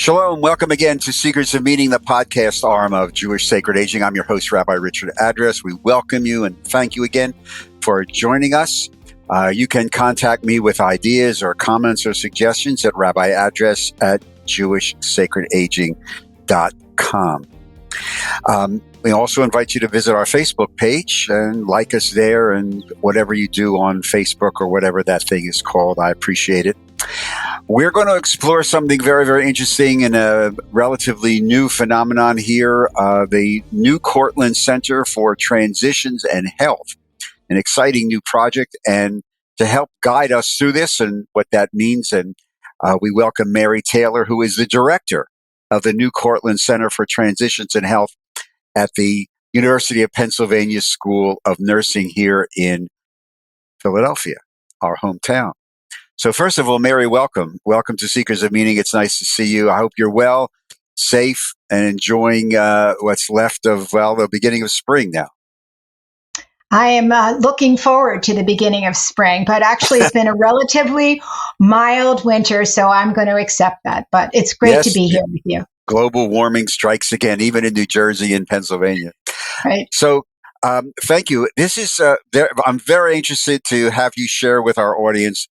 Shalom. Welcome again to Secrets of Meaning, the podcast arm of Jewish Sacred Aging. I'm your host, Rabbi Richard Address. We welcome you and thank you again for joining us. You can contact me with ideas or comments or suggestions at rabbiaddress@jewishsacredaging.com. We also invite you to visit our Facebook page and like us there, and whatever you do on Facebook or whatever that thing is called, I appreciate it. We're going to explore something very, very interesting and a relatively new phenomenon here, the NewCourtland Center for Transitions and Health, an exciting new project. And to help guide us through this and what that means, and we welcome Mary Taylor, who is the director of the NewCourtland Center for Transitions and Health at the University of Pennsylvania School of Nursing here in Philadelphia, our hometown. So first of all, Mary, welcome. Welcome to Seekers of Meaning. It's nice to see you. I hope you're well, safe, and enjoying what's left of, the beginning of spring now. I am looking forward to the beginning of spring, but actually it's been a relatively mild winter, so I'm going to accept that. But it's great to be here with you. Global warming strikes again, even in New Jersey and Pennsylvania. Right. So thank you. This is I'm very interested to have you share with our audience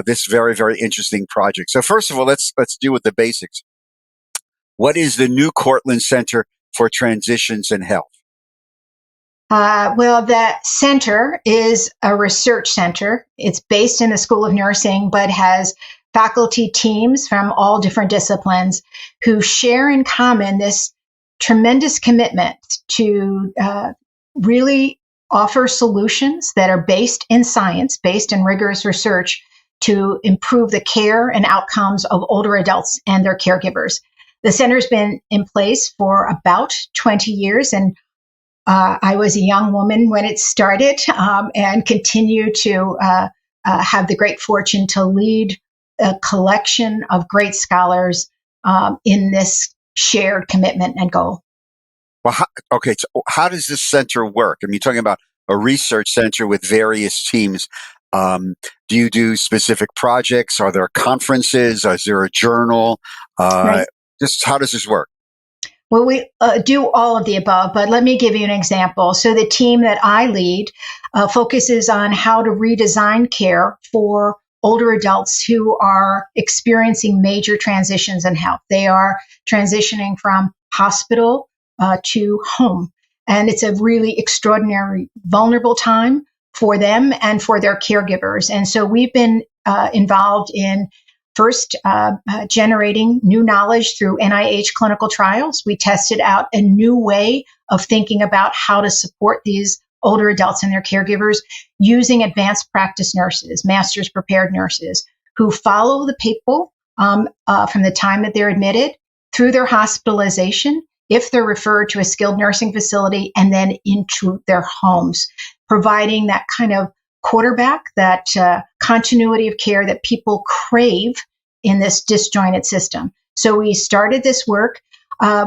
this very, very interesting project. So first of all, let's deal with the basics. What is the NewCourtland Center for Transitions and Health? That center is a research center. It's based in the School of Nursing, but has faculty teams from all different disciplines who share in common this tremendous commitment to really offer solutions that are based in science, based in rigorous research, to improve the care and outcomes of older adults and their caregivers. The center's been in place for about 20 years, and I was a young woman when it started, and continue to have the great fortune to lead a collection of great scholars in this shared commitment and goal. Well, so how does this center work? I mean, you're talking about a research center with various teams. Do you do specific projects? Are there conferences? Is there a journal? Right. Just how does this work? Well, we do all of the above, but let me give you an example. So the team that I lead focuses on how to redesign care for older adults who are experiencing major transitions in health. They are transitioning from hospital to home. And it's a really extraordinary, vulnerable time for them and for their caregivers. And so we've been involved in first generating new knowledge through NIH clinical trials. We tested out a new way of thinking about how to support these older adults and their caregivers using advanced practice nurses, master's prepared nurses, who follow the people from the time that they're admitted through their hospitalization, if they're referred to a skilled nursing facility, and then into their homes, providing that kind of quarterback, that continuity of care that people crave in this disjointed system. So we started this work.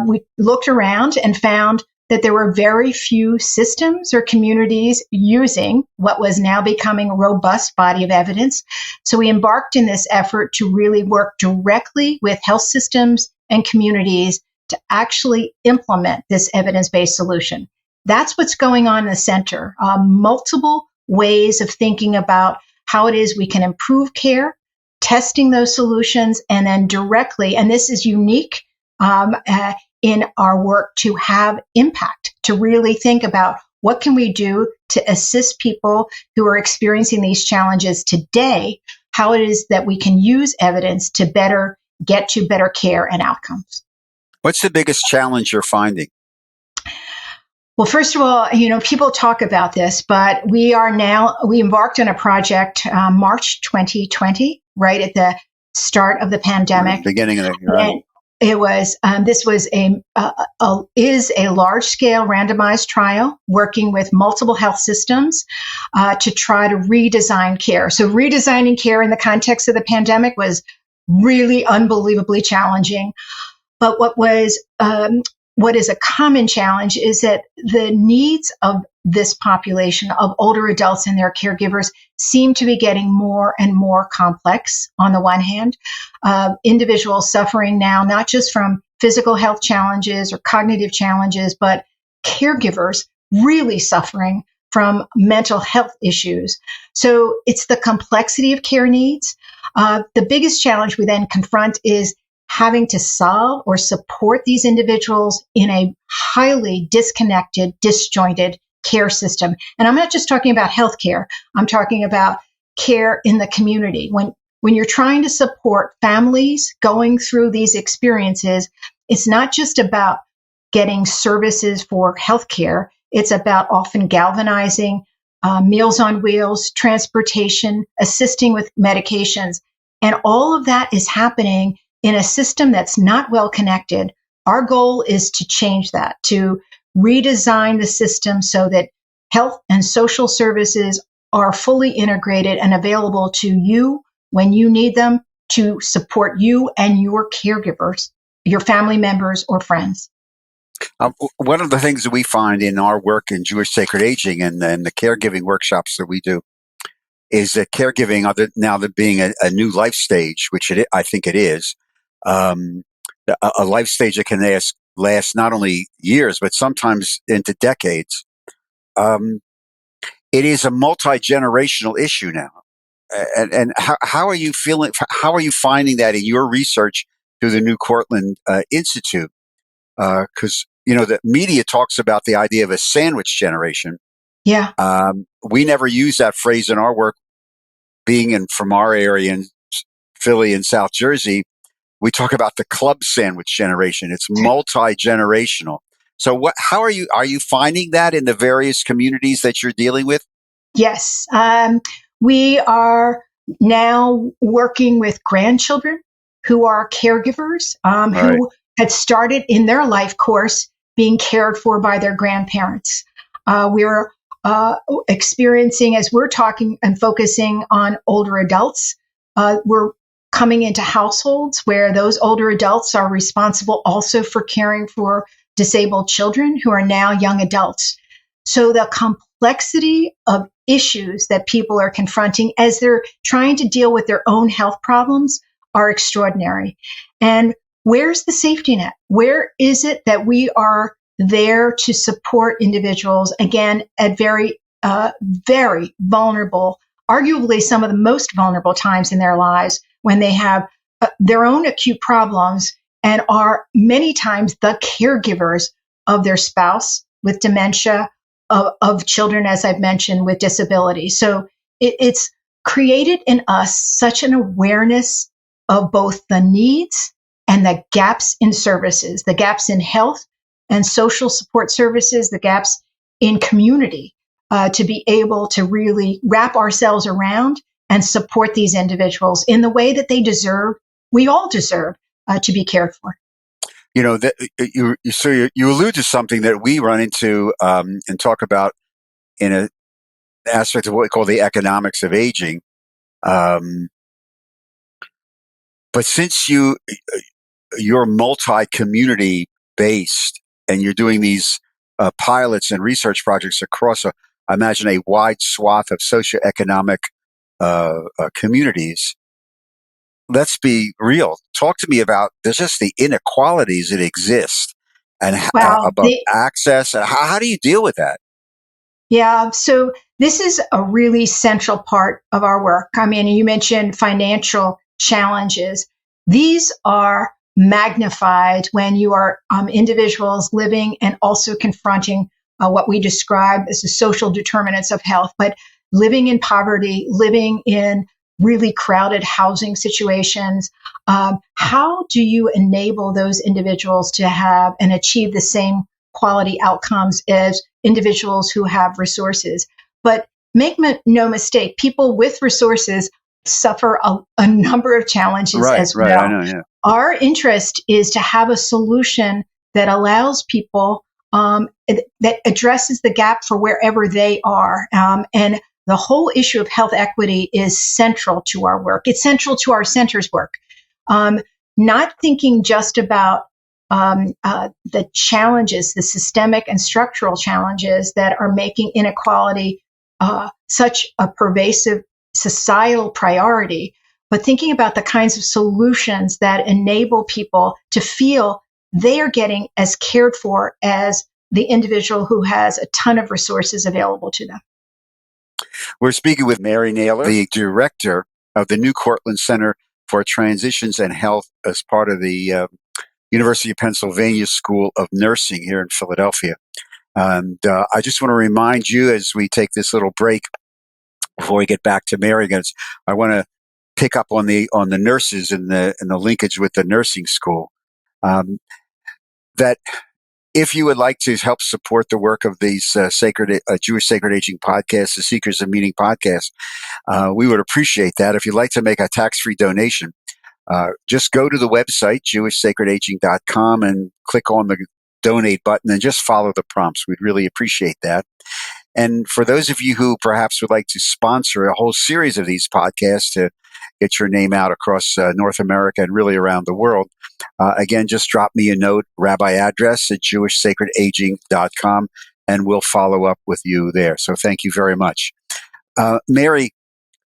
We looked around and found that there were very few systems or communities using what was now becoming a robust body of evidence. So we embarked in this effort to really work directly with health systems and communities to actually implement this evidence-based solution. That's what's going on in the center. Multiple ways of thinking about how it is we can improve care, testing those solutions, and then directly, and this is unique in our work, to have impact, to really think about what can we do to assist people who are experiencing these challenges today, how it is that we can use evidence to better get to better care and outcomes. What's the biggest challenge you're finding? Well, first of all, people talk about this, but we embarked on a project March 2020, right at the start of the pandemic. Beginning of the year. Right. It was, this was a large scale randomized trial working with multiple health systems to try to redesign care. So redesigning care in the context of the pandemic was really unbelievably challenging. But what was what is a common challenge is that the needs of this population of older adults and their caregivers seem to be getting more and more complex. On the one hand, individuals suffering now not just from physical health challenges or cognitive challenges, but caregivers really suffering from mental health issues. So it's the complexity of care needs. The biggest challenge we then confront is having to solve or support these individuals in a highly disconnected, disjointed care system. And I'm not just talking about healthcare. I'm talking about care in the community. When you're trying to support families going through these experiences, it's not just about getting services for healthcare. It's about often galvanizing Meals on Wheels, transportation, assisting with medications. And all of that is happening in a system that's not well connected. Our goal is to change that, to redesign the system so that health and social services are fully integrated and available to you when you need them to support you and your caregivers, your family members or friends. One of the things that we find in our work in Jewish sacred aging and the caregiving workshops that we do is that caregiving, now that being a new life stage, which I think it is, a life stage that can last not only years, but sometimes into decades. It is a multi-generational issue now. And how are you feeling? How are you finding that in your research through the NewCourtland Institute? Because, the media talks about the idea of a sandwich generation. Yeah. We never use that phrase in our work. Being from our area in Philly and South Jersey, we talk about the club sandwich generation. It's multi-generational. So how are you finding that in the various communities that you're dealing with? Yes. We are now working with grandchildren who are caregivers, who had started in their life course being cared for by their grandparents. We're experiencing, as we're talking and focusing on older adults, we're coming into households where those older adults are responsible also for caring for disabled children who are now young adults. So the complexity of issues that people are confronting as they're trying to deal with their own health problems are extraordinary. And where's the safety net? Where is it that we are there to support individuals, again, at very, very vulnerable, arguably some of the most vulnerable times in their lives when they have their own acute problems and are many times the caregivers of their spouse with dementia, of children, as I've mentioned, with disabilities. So it's created in us such an awareness of both the needs and the gaps in services, the gaps in health and social support services, the gaps in community, to be able to really wrap ourselves around and support these individuals in the way that they deserve. We all deserve to be cared for. You allude to something that we run into and talk about in an aspect of what we call the economics of aging. But since you're multi-community based and you're doing these pilots and research projects across, I imagine, a wide swath of socioeconomic communities. Let's be real. Talk to me about just the inequalities that exist and about access. How do you deal with that? Yeah, so this is a really central part of our work. I mean, you mentioned financial challenges. These are magnified when you are individuals living and also confronting what we describe as the social determinants of health, but living in poverty, living in really crowded housing situations. How do you enable those individuals to have and achieve the same quality outcomes as individuals who have resources? But make no mistake, people with resources suffer a number of challenges as well. I know, yeah. Our interest is to have a solution that allows people, that addresses the gap for wherever they are. And the whole issue of health equity is central to our work. It's central to our center's work. Not thinking just about the challenges, the systemic and structural challenges that are making inequality such a pervasive societal priority, but thinking about the kinds of solutions that enable people to feel they are getting as cared for as the individual who has a ton of resources available to them. We're speaking with Mary Naylor, the director of the NewCourtland Center for Transitions and Health as part of the University of Pennsylvania School of Nursing here in Philadelphia. And I just want to remind you as we take this little break before we get back to Mary, I want to pick up on the nurses and the linkage with the nursing school. That if you would like to help support the work of these Jewish Sacred Aging podcasts, the Seekers of Meaning podcast, we would appreciate that. If you'd like to make a tax-free donation, just go to the website, jewishsacredaging.com, and click on the donate button and just follow the prompts. We'd really appreciate that. And for those of you who perhaps would like to sponsor a whole series of these podcasts to get your name out across North America and really around the world, again, just drop me a note, rabbi address at jewishsacredaging.com, and we'll follow up with you there. So thank you very much. Mary,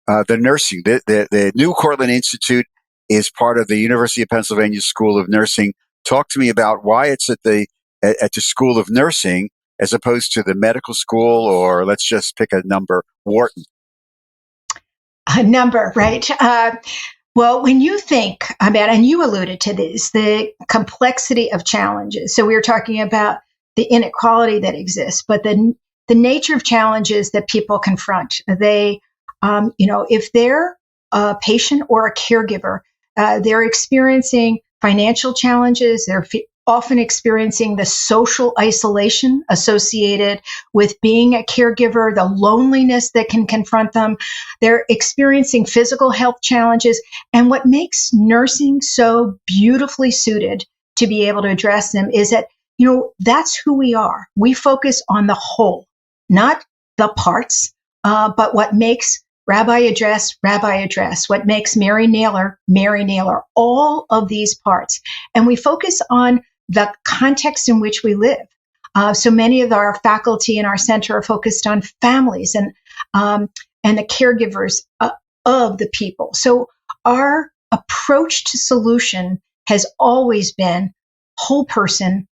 the nursing, the NewCourtland Institute is part of the University of Pennsylvania School of Nursing. Talk to me about why it's at the School of Nursing as opposed to the medical school, or let's just pick a number, Wharton. A number, right? Well, when you think about, and you alluded to this, the complexity of challenges. So we were talking about the inequality that exists, but the nature of challenges that people confront. They, if they're a patient or a caregiver, they're experiencing financial challenges. They're often experiencing the social isolation associated with being a caregiver, the loneliness that can confront them. They're experiencing physical health challenges. And what makes nursing so beautifully suited to be able to address them is that, that's who we are. We focus on the whole, not the parts, but what makes Rabbi address, what makes Mary Naylor, all of these parts. And we focus on the context in which we live. So many of our faculty in our center are focused on families and the caregivers of the people. So our approach to solution has always been whole person,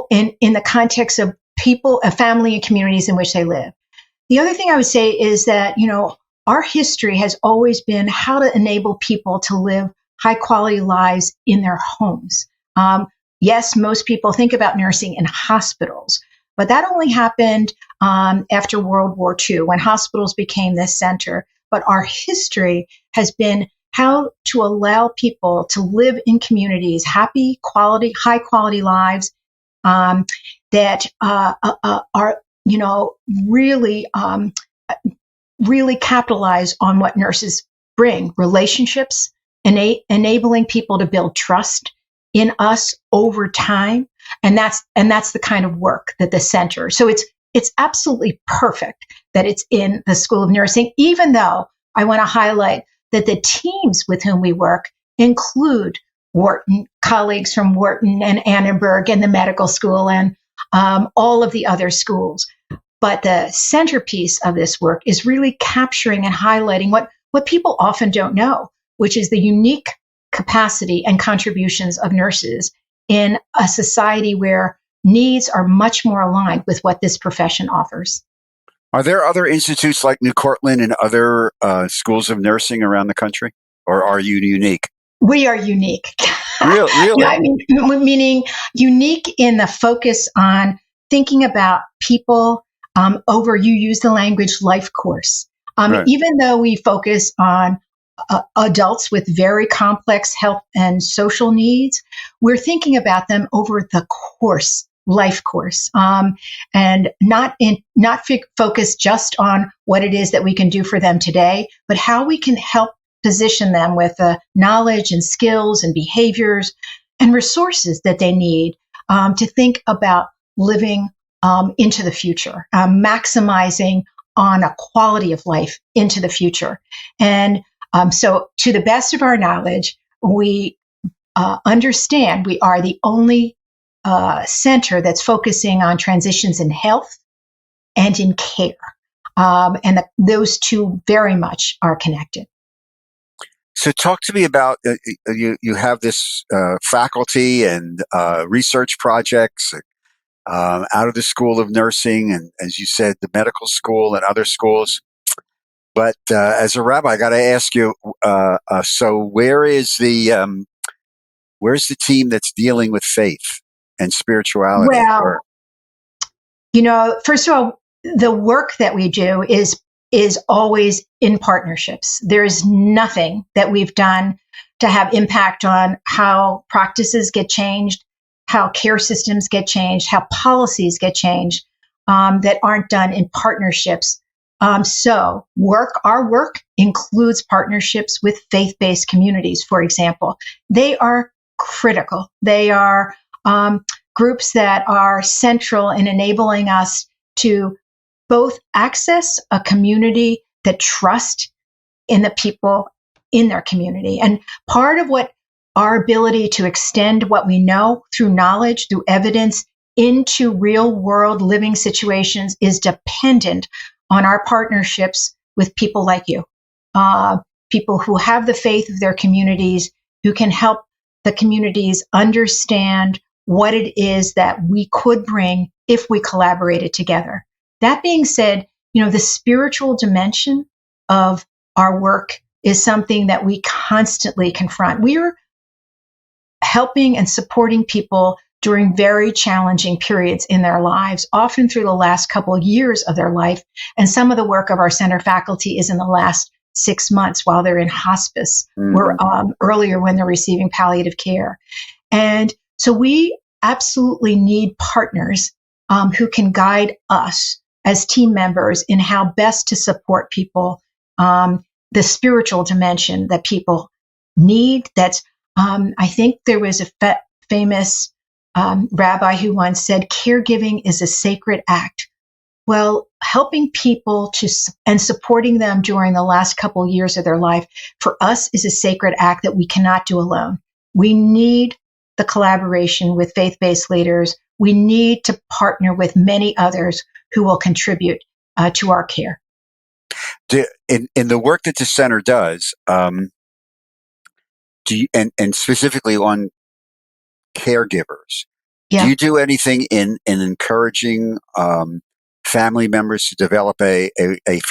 in the context of people, a family, and communities in which they live. The other thing I would say is that, our history has always been how to enable people to live high quality lives in their homes. Yes, most people think about nursing in hospitals, but that only happened after World War II when hospitals became this center. But our history has been how to allow people to live in communities, high quality lives that are, really capitalize on what nurses bring: relationships, enabling people to build trust in us over time. And that's the kind of work that the center. So it's absolutely perfect that it's in the School of Nursing, even though I want to highlight that the teams with whom we work include Wharton, colleagues from Wharton and Annenberg and the medical school and all of the other schools. But the centerpiece of this work is really capturing and highlighting what people often don't know, which is the unique capacity and contributions of nurses in a society where needs are much more aligned with what this profession offers. Are there other institutes like NewCourtland and other schools of nursing around the country, or are you unique? We are unique. Really? I mean, meaning unique in the focus on thinking about people over, you use the language, life course. Right. Even though we focus on adults with very complex health and social needs, we're thinking about them over the course, life course, and not focused just on what it is that we can do for them today, but how we can help position them with the knowledge and skills and behaviors and resources that they need to think about living into the future, maximizing on a quality of life into the future. And so to the best of our knowledge, we understand we are the only center that's focusing on transitions in health and in care. Those two very much are connected. So talk to me about, you have this faculty and research projects out of the School of Nursing and, as you said, the medical school and other schools. But as a rabbi, I got to ask you, so where's the team that's dealing with faith and spirituality? Well, first of all, the work that we do is always in partnerships. There is nothing that we've done to have impact on how practices get changed, how care systems get changed, how policies get changed, that aren't done in partnerships. So our work includes partnerships with faith-based communities, for example. They are critical. They are groups that are central in enabling us to both access a community that trust in the people in their community. And part of what our ability to extend what we know through knowledge, through evidence into real world living situations is dependent on our partnerships with people like you, people who have the faith of their communities, who can help the communities understand what it is that we could bring if we collaborated together. That being said, the spiritual dimension of our work is something that we constantly confront. We are helping and supporting people during very challenging periods in their lives, often through the last couple of years of their life. And some of the work of our center faculty is in the last 6 months while they're in hospice, or earlier when they're receiving palliative care. And so we absolutely need partners who can guide us as team members in how best to support people, the spiritual dimension that people need. That's, I think there was a famous rabbi who once said, caregiving is a sacred act. Well, helping people and supporting them during the last couple of years of their life, for us, is a sacred act that we cannot do alone. We need the collaboration with faith-based leaders. We need to partner with many others who will contribute to our care. In the work that the center does, do you, and specifically on caregivers, do you do anything in encouraging family members to develop a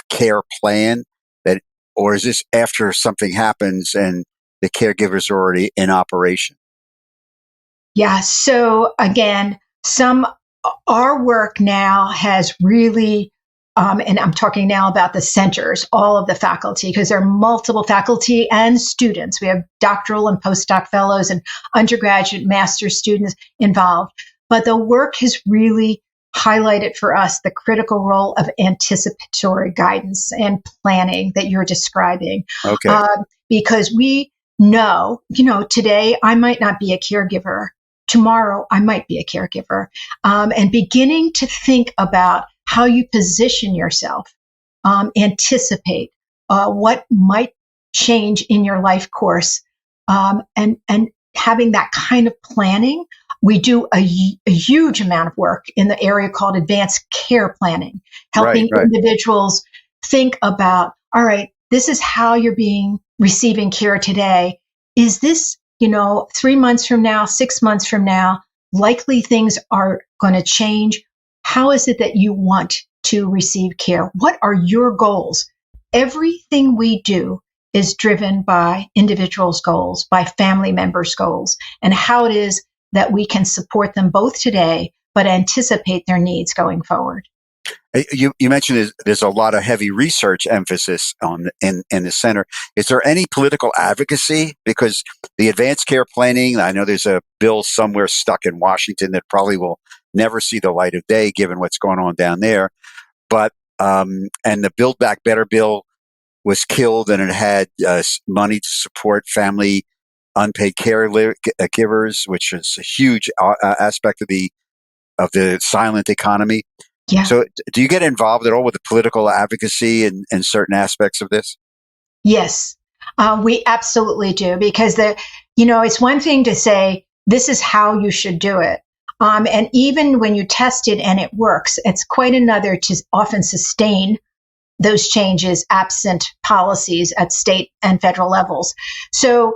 care plan, or is this after something happens and the caregiver's already in operation? Yeah. So again, our work now has really, and I'm talking now about the centers, all of the faculty, because there are multiple faculty and students. We have doctoral and postdoc fellows and undergraduate master's students involved. But the work has really highlighted for us the critical role of anticipatory guidance and planning that you're describing. Okay. Because we know, today I might not be a caregiver. Tomorrow I might be a caregiver. And beginning to think about how you position yourself, anticipate what might change in your life course, and having that kind of planning. We do a huge amount of work in the area called advanced care planning, helping individuals think about, all right, this is how you're receiving care today. Is this, 3 months from now, 6 months from now, likely things are going to change? How is it that you want to receive care? What are your goals? Everything we do is driven by individuals' goals, by family members' goals, and how it is that we can support them both today, but anticipate their needs going forward. You mentioned there's a lot of heavy research emphasis in the center. Is there any political advocacy? Because the advanced care planning, I know there's a bill somewhere stuck in Washington that probably will never see the light of day given what's going on down there. But and the Build Back Better bill was killed, and it had money to support family unpaid caregivers, which is a huge aspect of the silent economy. Yeah. So do you get involved at all with the political advocacy in certain aspects of this? Yes, we absolutely do, because it's one thing to say, this is how you should do it. And even when you test it and it works, it's quite another to often sustain those changes absent policies at state and federal levels. So,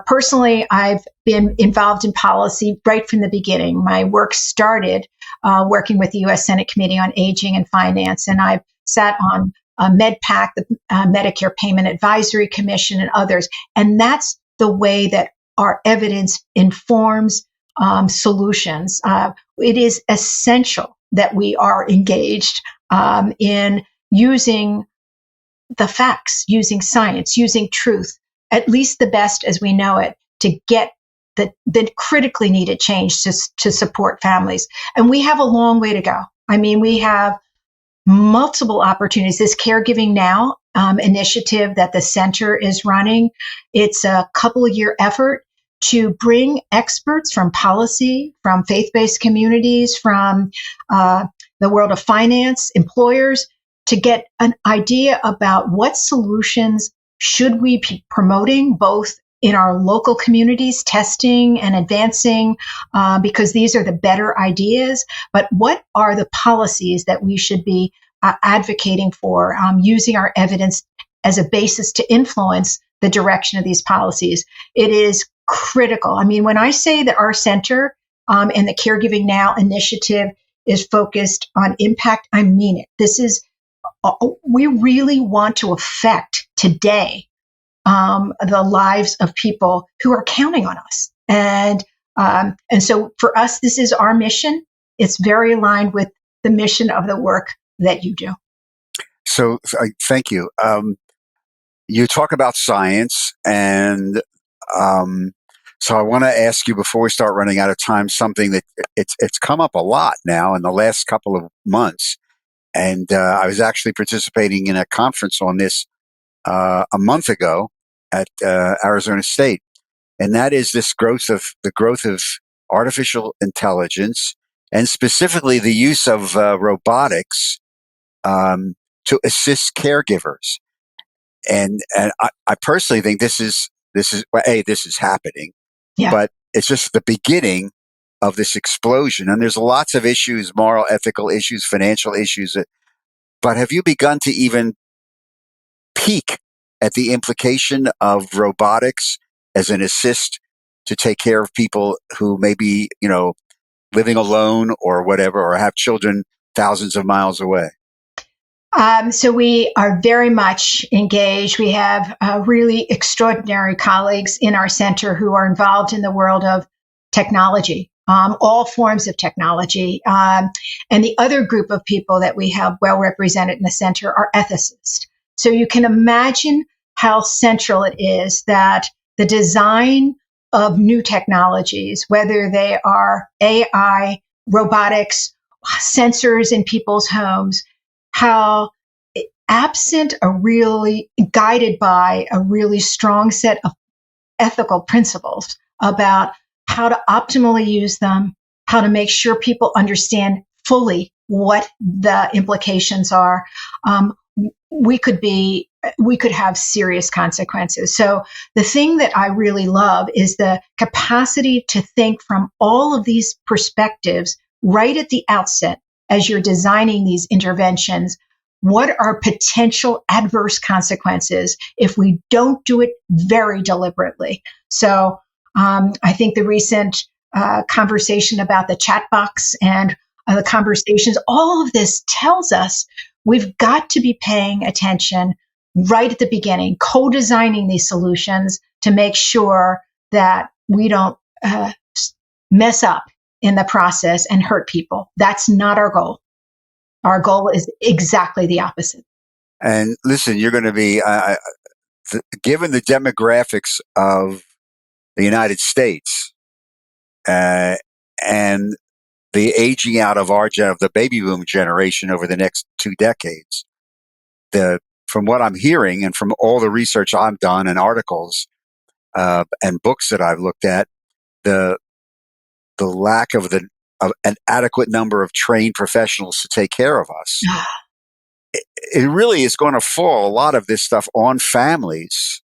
personally, I've been involved in policy right from the beginning. My work started working with the U.S. Senate Committee on Aging and Finance, and I've sat on MedPAC, the Medicare Payment Advisory Commission, and others. And that's the way that our evidence informs solutions. It is essential that we are engaged in using the facts, using science, using truth, at least the best as we know it, to get the critically needed change to support families. And we have a long way to go. I mean, we have multiple opportunities. This Caregiving Now initiative that the center is running, it's a couple of year effort to bring experts from policy, from faith-based communities, from the world of finance, employers, to get an idea about what solutions should we be promoting, both in our local communities, testing and advancing, because these are the better ideas, but what are the policies that we should be advocating for, using our evidence as a basis to influence the direction of these policies. It is critical. I mean, when I say that our center and the Caregiving Now initiative is focused on impact, I mean it. This is, we really want to affect today the lives of people who are counting on us. And so for us, this is our mission. It's very aligned with the mission of the work that you do. So thank you. You talk about science, and so I want to ask you before we start running out of time something that it's come up a lot now in the last couple of months. And I was actually participating in a conference on this a month ago at Arizona State, and that is the growth of artificial intelligence, and specifically the use of robotics to assist caregivers. And I personally think this is happening, yeah. But it's just the beginning of this explosion. And there's lots of issues, moral, ethical issues, financial issues. But have you begun to even peek at the implication of robotics as an assist to take care of people who may be, living alone or whatever, or have children thousands of miles away? So we are very much engaged. We have really extraordinary colleagues in our center who are involved in the world of technology, all forms of technology. And the other group of people that we have well represented in the center are ethicists. So you can imagine how central it is that the design of new technologies, whether they are AI, robotics, sensors in people's homes, how absent guided by a really strong set of ethical principles about how to optimally use them, how to make sure people understand fully what the implications are, we could have serious consequences. So the thing that I really love is the capacity to think from all of these perspectives right at the outset as you're designing these interventions. What are potential adverse consequences if we don't do it very deliberately? So I think the recent conversation about the chat box and the conversations, all of this tells us we've got to be paying attention right at the beginning, co-designing these solutions to make sure that we don't mess up in the process and hurt people. That's not our goal. Our goal is exactly the opposite. And listen, you're going to be, given the demographics of the United States and the aging out of the baby boom generation over the next 2 decades, from what I'm hearing and from all the research I've done and articles and books that I've looked at, the lack of an adequate number of trained professionals to take care of us. It really is going to fall a lot of this stuff on families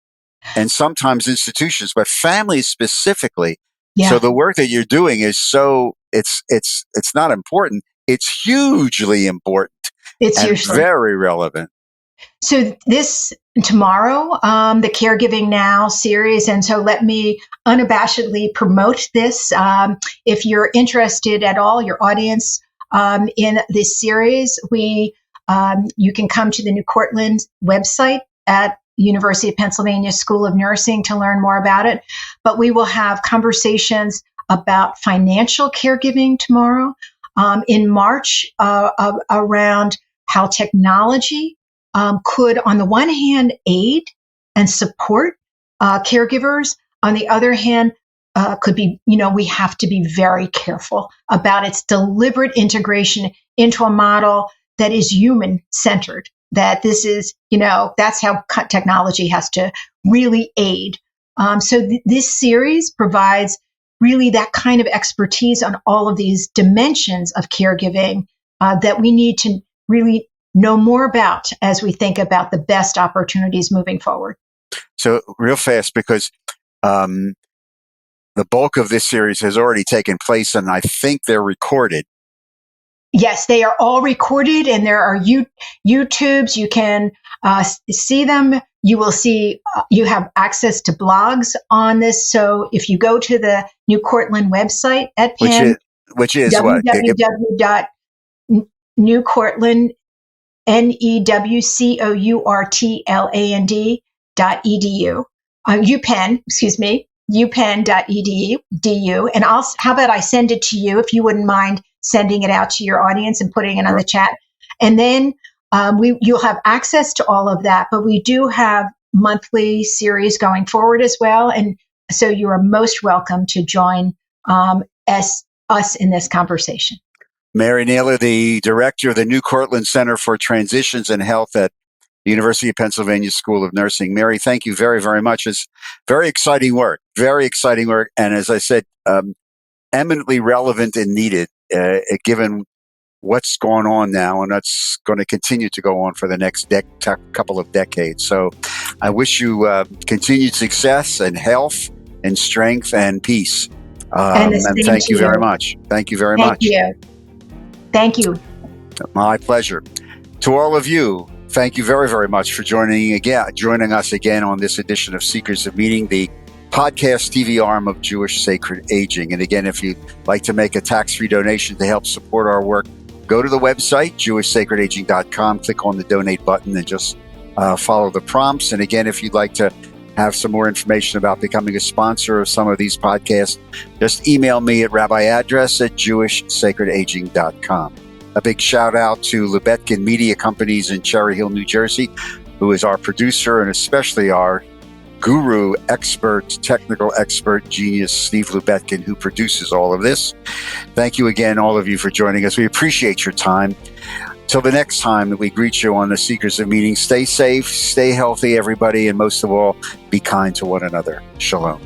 and sometimes institutions, but families specifically. Yeah. So the work that you're doing is so it's not important. It's hugely important It's and usually very relevant. so. This tomorrow, the Caregiving Now series, and so let me unabashedly promote this. If you're interested at all, your audience in this series, you can come to the NewCourtland website at University of Pennsylvania School of Nursing to learn more about it. But we will have conversations about financial caregiving tomorrow. In March, around how technology could, on the one hand, aid and support caregivers. On the other hand, could be, we have to be very careful about its deliberate integration into a model that is human centered. That this is, that's how technology has to really aid. So this series provides really that kind of expertise on all of these dimensions of caregiving that we need to really know more about as we think about the best opportunities moving forward. So real fast, because the bulk of this series has already taken place, and I think they're recorded. Yes, they are all recorded, and there are YouTubes. You can see them. You will see, you have access to blogs on this. So if you go to the NewCourtland website at Penn, which is www.newcourtland, NEWCOURTLAND.edu, UPenn.edu. And how about I send it to you, if you wouldn't mind sending it out to your audience and putting it on the chat. And then you'll have access to all of that, but we do have monthly series going forward as well. And so you are most welcome to join us in this conversation. Mary Naylor, the director of the NewCourtland Center for Transitions and Health at the University of Pennsylvania School of Nursing. Mary, thank you very, very much. It's very exciting work. And as I said, eminently relevant and needed, given what's going on now, and that's going to continue to go on for the next couple of decades. So I wish you continued success and health and strength and peace. And thank you very much. Thank you very much. Thank you. My pleasure. To all of you, thank you very, very much for joining us again on this edition of Seekers of Meaning, the podcast TV arm of Jewish Sacred Aging. And again, if you'd like to make a tax-free donation to help support our work, go to the website, jewishsacredaging.com, click on the donate button, and just follow the prompts. And again, if you'd like to have some more information about becoming a sponsor of some of these podcasts, just email me at rabbiaddress@jewishsacredaging.com. A big shout out to Lubetkin Media Companies in Cherry Hill, New Jersey, who is our producer, and especially our guru, technical expert, genius, Steve Lubetkin, who produces all of this. Thank you again, all of you, for joining us. We appreciate your time. Till the next time that we greet you on the Seekers of Meaning, stay safe, stay healthy, everybody, and most of all, be kind to one another. Shalom.